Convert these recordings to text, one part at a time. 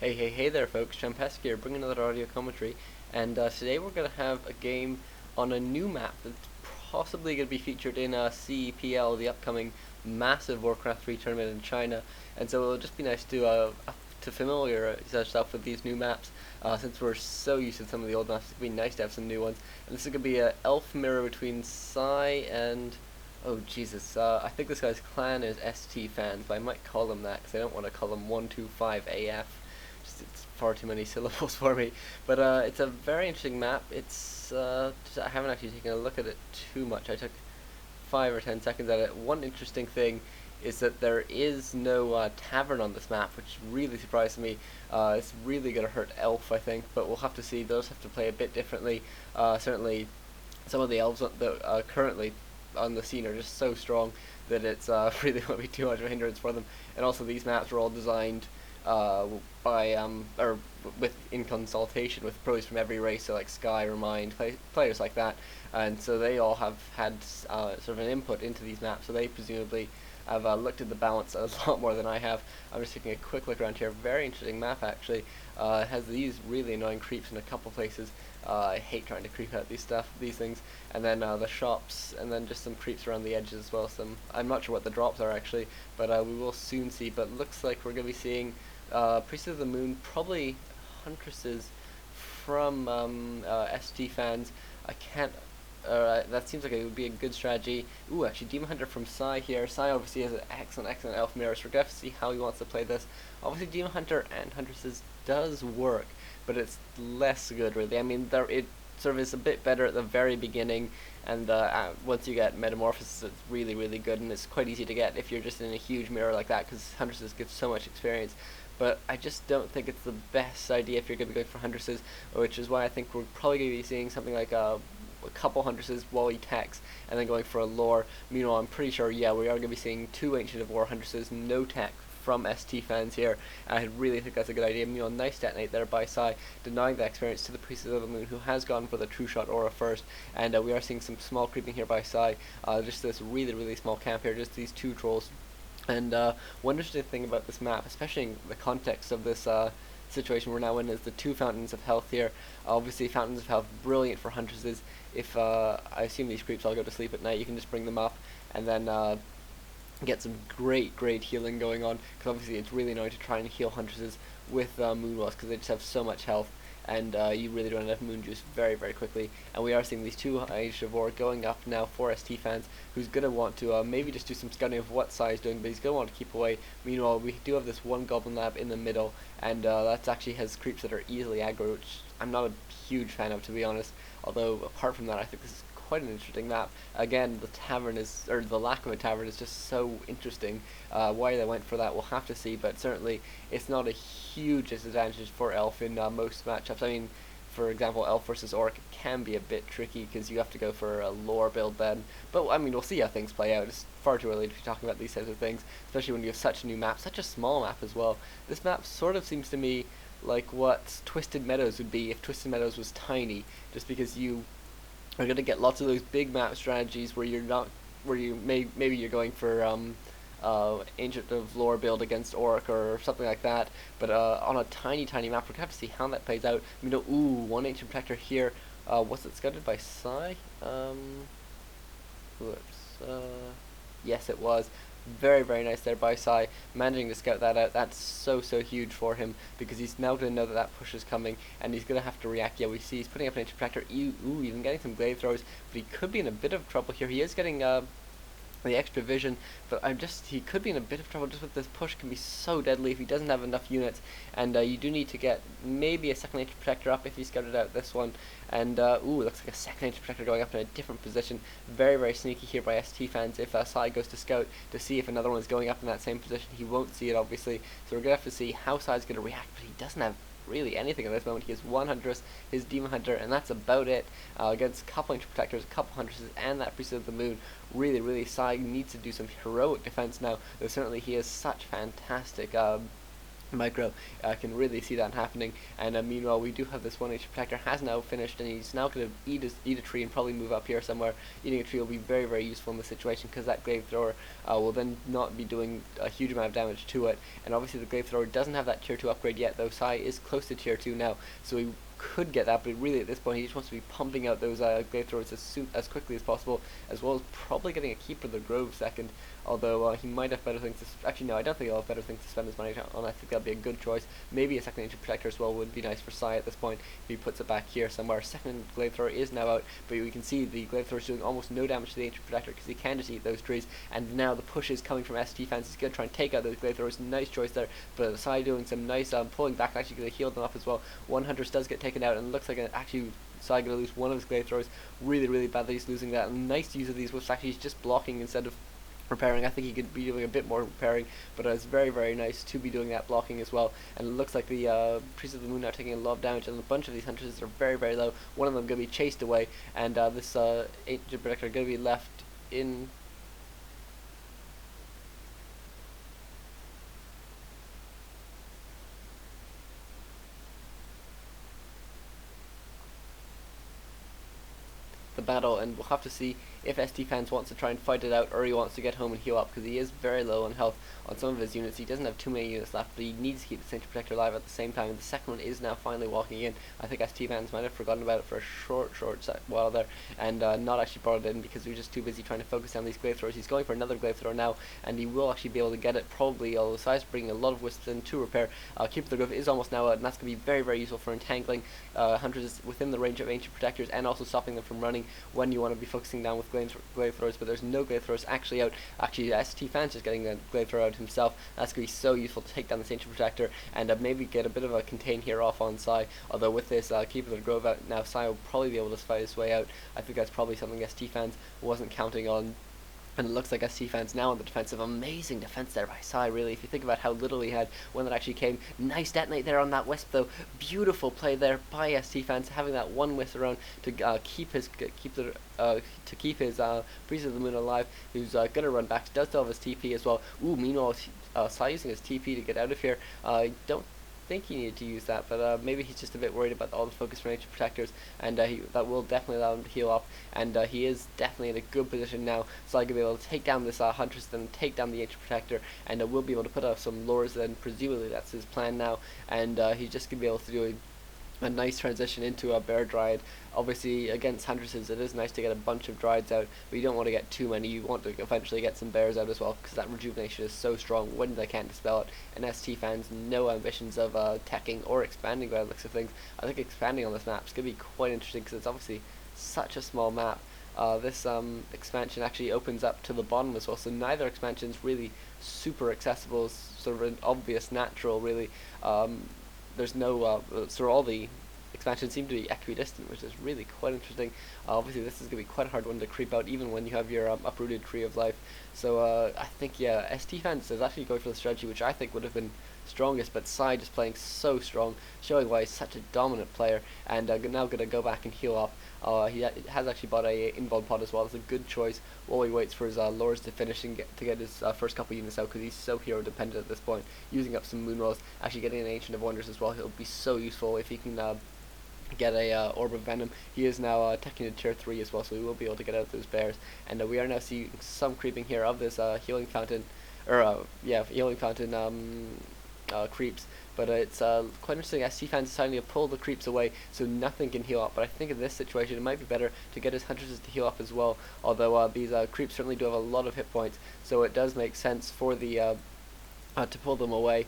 Hey there folks, Champesk here, bringing another audio commentary, and today we're going to have a game on a new map that's possibly going to be featured in CEPL, the upcoming massive Warcraft 3 tournament in China, and so it'll just be nice to familiarize ourselves with these new maps, since we're so used to some of the old maps. It's going to be nice to have some new ones, and this is going to be an elf mirror between Psy and... Oh Jesus! I think this guy's clan is STFans, but I might call him that because I don't want to call him 125af. It's far too many syllables for me. But it's a very interesting map. I haven't actually taken a look at it too much. I took 5 or 10 seconds at it. One interesting thing is that there is no tavern on this map, which really surprised me. It's really going to hurt Elf, I think, but we'll have to see. Those have to play a bit differently. Certainly, some of the elves that currently on the scene are just so strong that it's really won't be too much of a hindrance for them. And also, these maps are all designed by or in consultation with pros from every race, so like Sky, Remind, players like that, and so they all have had sort of an input into these maps. So they presumably have looked at the balance a lot more than I have. I'm just taking a quick look around here. Very interesting map actually. It has these really annoying creeps in a couple places. I hate trying to creep out these things, and then the shops, and then just some creeps around the edges as well. I'm not sure what the drops are actually, but we will soon see. But looks like we're going to be seeing Priestess of the Moon, probably Huntresses from STFans. I can't. That seems like it would be a good strategy. Ooh, actually, Demon Hunter from Psy here. Psy obviously has an excellent elf mirror, so we're going to have to see how he wants to play this. Obviously, Demon Hunter and Huntresses does work, but it's less good, really. I mean, it sort of is a bit better at the very beginning, and once you get Metamorphosis, it's really, really good, and it's quite easy to get if you're just in a huge mirror like that, because Huntresses gives so much experience. But I just don't think it's the best idea if you're going to be going for Huntresses, which is why I think we're probably going to be seeing something like a couple Huntresses while he techs, and then going for a lore. Meanwhile, I'm pretty sure, yeah, we are going to be seeing 2 Ancient of War Huntresses, no tech from STFans here. I really think that's a good idea. Meanwhile, nice detonate there by Psy, denying that experience to the Priestess of the Moon, who has gone for the True Shot Aura first, and we are seeing some small creeping here by Psy. Just this really, really small camp here, just these 2 trolls. And one interesting thing about this map, especially in the context of this situation we're now in, is the 2 Fountains of Health here. Obviously, Fountains of Health, brilliant for Huntresses. If I assume these creeps all go to sleep at night, you can just bring them up and then get some great healing going on, because obviously it's really annoying to try and heal Huntresses with Moonwells, because they just have so much health, and you really don't have Moon Juice very quickly. And we are seeing these 2 Age of War going up now for STFans, who's going to want to maybe just do some scouting of what Psy is doing, but he's going to want to keep away. Meanwhile, we do have this 1 Goblin Lab in the middle, and that actually has creeps that are easily aggro, which I'm not a huge fan of, to be honest. Although, apart from that, I think this is quite an interesting map. Again, the lack of a tavern is just so interesting. Why they went for that, we'll have to see, but certainly it's not a huge disadvantage for Elf in most matchups. I mean, for example, Elf versus Orc can be a bit tricky because you have to go for a lore build then. But I mean, we'll see how things play out. It's far too early to be talking about these types of things, especially when you have such a new map, such a small map as well. This map sort of seems to me like what Twisted Meadows would be if Twisted Meadows was tiny, just because you are going to get lots of those big map strategies where maybe you're going for Ancient of Lore build against Orc or something like that, but on a tiny map, we're going to have to see how that plays out. You know, ooh, 1 Ancient Protector here. Was it scouted by Psy? Yes, it was. Very nice there by Psy, managing to scout that out. That's so huge for him, because he's now going to know that push is coming, and he's going to have to react. Yeah, we see he's putting up an Ancient Protector. Ooh, even getting some glaive throws, but he could be in a bit of trouble here. He is getting the extra vision, but he could be in a bit of trouble. Just with this push can be so deadly if he doesn't have enough units, and you do need to get maybe a second Ancient Protector up if he scouted out this one. And ooh, looks like a second Ancient Protector going up in a different position. Very sneaky here by STFans. If Psy goes to scout to see if another one is going up in that same position, he won't see it obviously, so we're gonna have to see how Psy's gonna react. But he doesn't have really anything at this moment. He has 1 Huntress, his Demon Hunter, and that's about it. Against a couple Ancient Protectors, a couple Huntresses, and that Priestess of the Moon. Really, Psy needs to do some heroic defense now, though certainly he has such fantastic micro. Can really see that happening. And meanwhile, we do have this 1 HP protector has now finished, and he's now going to eat a tree and probably move up here somewhere. Eating a tree will be very, very useful in this situation, because that glaive thrower will then not be doing a huge amount of damage to it. And obviously the glaive thrower doesn't have that tier 2 upgrade yet, though Sai is close to tier 2 now, so he could get that, but really at this point he just wants to be pumping out those glaive throwers as quickly as possible, as well as probably getting a keeper of the Grove second, although he might have better things to actually no, I don't think he'll have better things to spend his money on. I think that'll be a good choice. Maybe a second ancient protector as well would be nice for Sai at this point if he puts it back here somewhere. Second glaive thrower is now out, but we can see the glaive thrower is doing almost no damage to the ancient protector because he can just eat those trees, and now the push is coming from STFans. He's going to try and take out those glaive throwers. Nice choice there, but Sai doing some nice pulling back, actually going to heal them up as well. One Huntress does get taken out, and it looks like actually Sai going to lose one of his glaive throwers. Really, really bad that he's losing that. And nice use of these whiffs. Actually, he's just blocking instead of repairing. I think he could be doing a bit more repairing, but it's very, very nice to be doing that blocking as well. And it looks like the Priests of the Moon are taking a lot of damage, and a bunch of these hunters are very, very low. One of them going to be chased away, and this ancient protector going to be left in. The battle, and we'll have to see if STFans wants to try and fight it out, or he wants to get home and heal up, because he is very low on health on some of his units. He doesn't have too many units left, but he needs to keep the Sanctuary Protector alive at the same time. And the second one is now finally walking in. I think STFans might have forgotten about it for a short while there, and not actually brought it in because he was just too busy trying to focus on these glaive throwers. He's going for another glaive thrower now, and he will actually be able to get it probably, although Sai's bringing a lot of wisps in to repair. Keeper the Grove is almost now out, and that's going to be very, very useful for entangling hunters within the range of ancient protectors, and also stopping them from running when you want to be focusing down with glaive throwers. But there's no glaive throwers actually out. Actually, STFans is getting the glaive thrower out himself. That's going to be so useful to take down this ancient protector, and maybe get a bit of a contain here off on Sai. Although with this Keeper of the Grove out now, Sai will probably be able to fight his way out. I think that's probably something STFans wasn't counting on. And it looks like STFans now on the defensive. Amazing defense there by Sai, really. If you think about how little he had when that actually came. Nice detonate there on that wisp, though. Beautiful play there by STFans, having that one wisp around to keep his Priest of the Moon alive, who's gonna run back. Does still have his TP as well. Ooh, meanwhile, Sai using his TP to get out of here. I don't think he needed to use that, but maybe he's just a bit worried about all the focus from ancient protectors, and that will definitely allow him to heal up, and he is definitely in a good position now, so I can be able to take down this Huntress, then take down the ancient protector, and we'll be able to put out some lures, then presumably that's his plan now, and he's just going to be able to do a nice transition into a Bear Dryad. Obviously, against Huntresses, it is nice to get a bunch of Dryads out, but you don't want to get too many. You want to eventually get some Bears out as well, because that rejuvenation is so strong when they can't dispel it. And STFans, no ambitions of teching or expanding by the looks of things. I think expanding on this map is going to be quite interesting, because it's obviously such a small map. This expansion actually opens up to the bottom as well, so neither expansion is really super accessible. It's sort of an obvious natural, really. There's no, so all the expansions seem to be equidistant, which is really quite interesting. Obviously this is going to be quite a hard one to creep out, even when you have your uprooted Tree of Life. So I think, yeah, STFans is actually going for the strategy which I think would have been strongest, but Sai just playing so strong, showing why he's such a dominant player, and now going to go back and heal up. He has actually bought a invuln pod as well. It's a good choice while he waits for his lures to finish and get his first couple units out, because he's so hero dependent at this point, using up some moon rolls, actually getting an Ancient of Wonders as well. He'll be so useful if he can get a Orb of Venom. He is now teching to tier 3 as well, so we will be able to get out those bears, and we are now seeing some creeping here of this healing fountain, or healing fountain creeps, but it's quite interesting. STFans deciding to pull the creeps away so nothing can heal up, but I think in this situation it might be better to get his Huntresses to heal up as well, although these creeps certainly do have a lot of hit points, so it does make sense for the to pull them away,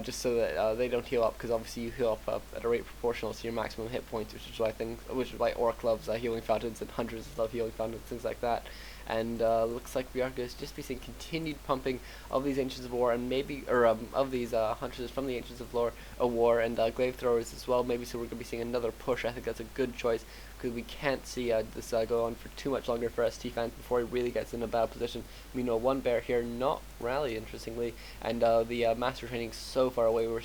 just so that they don't heal up, because obviously you heal up at a rate proportional to your maximum hit points, which is why Orc loves healing fountains, and Hunters love healing fountains, things like that. And looks like we are going to just be seeing continued pumping of these Ancients of War, and maybe, or of these Hunters from the Ancients of War, and Glaive Throwers as well, maybe, so we're going to be seeing another push. I think that's a good choice, because we can't see this go on for too much longer for STFans before he really gets in a bad position. Meanwhile, one bear here, not rally, interestingly, and the master training so far away. We're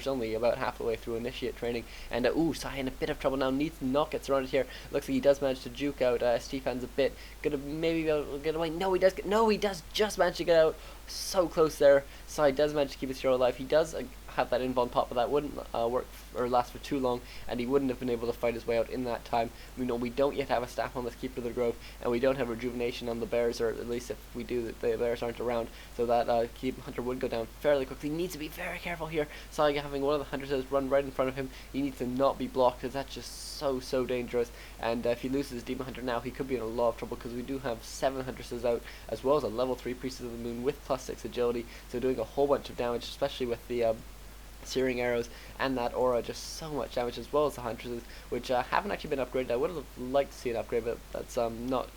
only about half the way through initiate training, and ooh, Sai in a bit of trouble now, needs to not get surrounded here. Looks like he does manage to juke out STFans a bit, gonna maybe be able to get away. No, he does just manage to get out. So close there. Sai does manage to keep his hero alive. He does have that invuln pop, but that wouldn't work or last for too long, and he wouldn't have been able to fight his way out in that time. We know we don't yet have a staff on this Keeper of the Grove, and we don't have rejuvenation on the bears, or at least if we do, the bears aren't around, so that Keep Hunter would go down fairly quickly. He needs to be very careful here. Saiga having one of the hunters run right in front of him. He needs to not be blocked, because that's just so dangerous, and if he loses his Demon Hunter now, he could be in a lot of trouble, because we do have 7 huntresses out, as well as a level 3 Priestess of the Moon with +6 agility, so doing a whole bunch of damage, especially with the searing arrows and that aura, just so much damage, as well as the huntresses, which haven't actually been upgraded. I would have liked to see an upgrade, but that's not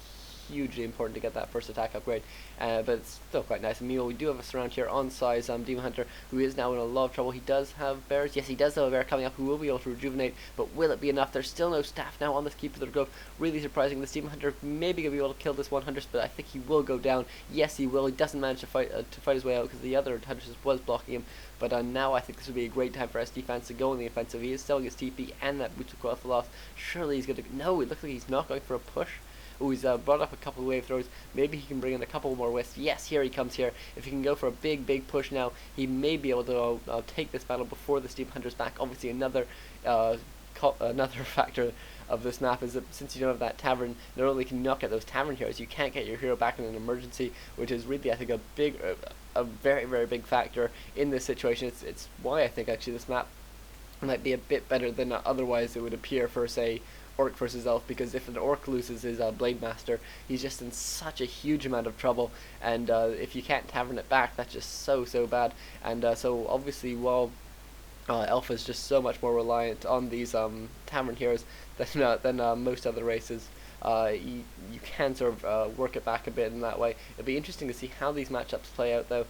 hugely important to get that first attack upgrade, but it's still quite nice. And meanwhile, we do have a surround here on Sai's Demon Hunter, who is now in a lot of trouble. He does have bears. Yes, he does have a bear coming up who will be able to rejuvenate, but will it be enough? There's still no staff now on this Keeper of the Grove. Really surprising. This Demon Hunter maybe going to be able to kill this 100, but I think he will go down. Yes, he will. He doesn't manage to fight his way out, because the other Huntress was blocking him. But now I think this would be a great time for STFans to go in the offensive. He is selling his TP and that Boots of Coil for loss. Surely he's going to... No, it looks like he's not going for a push. Oh, he's brought up a couple of wave throws. Maybe he can bring in a couple more wisps. Yes, here he comes here. If he can go for a big push now, he may be able to take this battle before the Steam Hunter's back. Obviously, another factor of this map is that since you don't have that tavern, not only can you not get those tavern heroes, you can't get your hero back in an emergency, which is really, I think, a very big factor in this situation. It's why I think actually this map might be a bit better than otherwise it would appear for, say, Orc versus Elf, because if an Orc loses his Blade Master, he's just in such a huge amount of trouble, and if you can't tavern it back, that's just so bad. And so obviously, while Elf is just so much more reliant on these tavern heroes than most other races, you can sort of work it back a bit in that way. It'll be interesting to see how these matchups play out, though,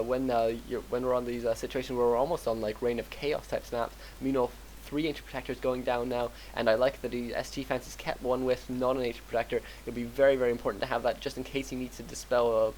when we're on these situations where we're almost on like Reign of Chaos type snaps. Meanwhile, 3 Ancient Protectors going down now, and I like that STFans has kept one with not an Ancient Protector. It'll be very important to have that just in case he needs to dispel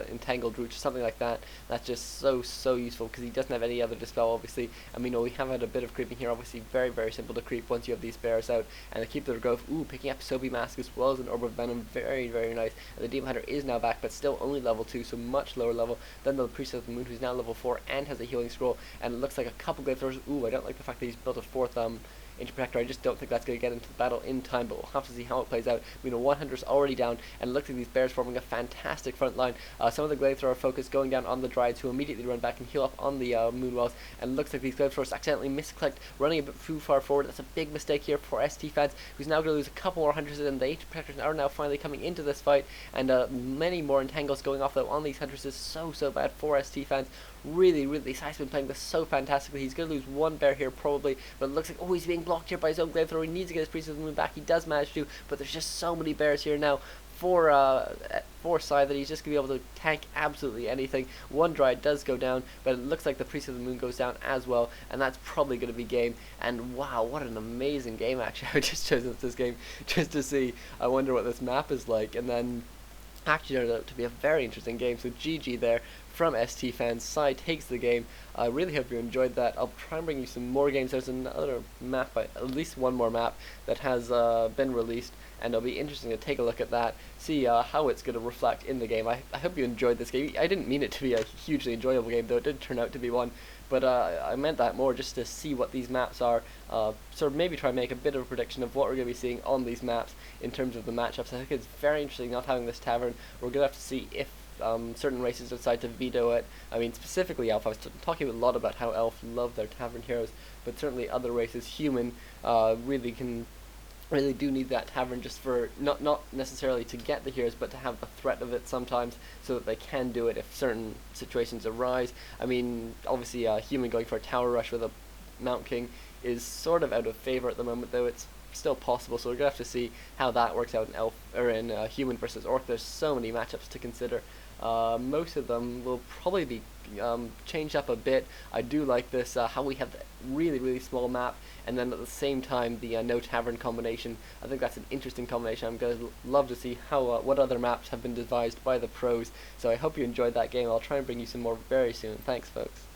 Entangled Root or something like that. That's just so useful, because he doesn't have any other dispel, obviously. I mean, we have had a bit of creeping here, obviously very simple to creep once you have these bears out. And the Keeper of the Grove, picking up Sobi Mask as well as an Orb of Venom, very nice. And the Demon Hunter is now back, but still only level 2, so much lower level than the Priestess of the Moon, who's now level 4 and has a healing scroll. And it looks like a couple Glaive Throwers. I don't like the fact that he's built a 4th Ancient Protector. I just don't think that's going to get into the battle in time, but we'll have to see how it plays out. We know 100's already down, and it looks like these bears forming a fantastic front line. Some of the Glaive Thrower focus going down on the Dryads, who immediately run back and heal up on the Moonwells, and it looks like these Glaive Throwers accidentally misclicked, running a bit too far forward. That's a big mistake here for STFans, who's now going to lose a couple more Huntresses, and the Ancient Protectors are now finally coming into this fight, and many more Entangles going off, though, on these Huntresses. So bad for STFans. Really, Sai's been playing this so fantastically. He's going to lose one bear here probably, but it looks like, he's being blocked here by his own Glaive Thrower. He needs to get his Priestess of the Moon back. He does manage to, but there's just so many bears here now for Sai that he's just going to be able to tank absolutely anything. One Dryad does go down, but it looks like the Priest of the Moon goes down as well, and that's probably going to be game. And wow, what an amazing game, actually. I just chose this game just to see. I wonder what this map is like, and then actually turned out to be a very interesting game. So GG there from STFans. Sai takes the game. I really hope you enjoyed that. I'll try and bring you some more games. There's another map, at least one more map that has been released, and it'll be interesting to take a look at that, see how it's going to reflect in the game. I hope you enjoyed this game. I didn't mean it to be a hugely enjoyable game, though it did turn out to be one, but I meant that more just to see what these maps are, sort of maybe try and make a bit of a prediction of what we're going to be seeing on these maps in terms of the matchups. I think it's very interesting not having this tavern. We're going to have to see if certain races decide to veto it. I mean, specifically Elf. I was talking a lot about how Elf love their tavern heroes, but certainly other races, human, really do need that tavern just for not necessarily to get the heroes, but to have the threat of it sometimes, so that they can do it if certain situations arise. I mean, obviously, human going for a tower rush with a Mount King is sort of out of favor at the moment, though it's still possible. So we're gonna have to see how that works out in Elf or in human versus Orc. There's so many matchups to consider. Most of them will probably be changed up a bit. I do like this, how we have the really small map, and then at the same time the no tavern combination. I think that's an interesting combination. I'm going to love to see how what other maps have been devised by the pros. So I hope you enjoyed that game. I'll try and bring you some more very soon. Thanks, folks.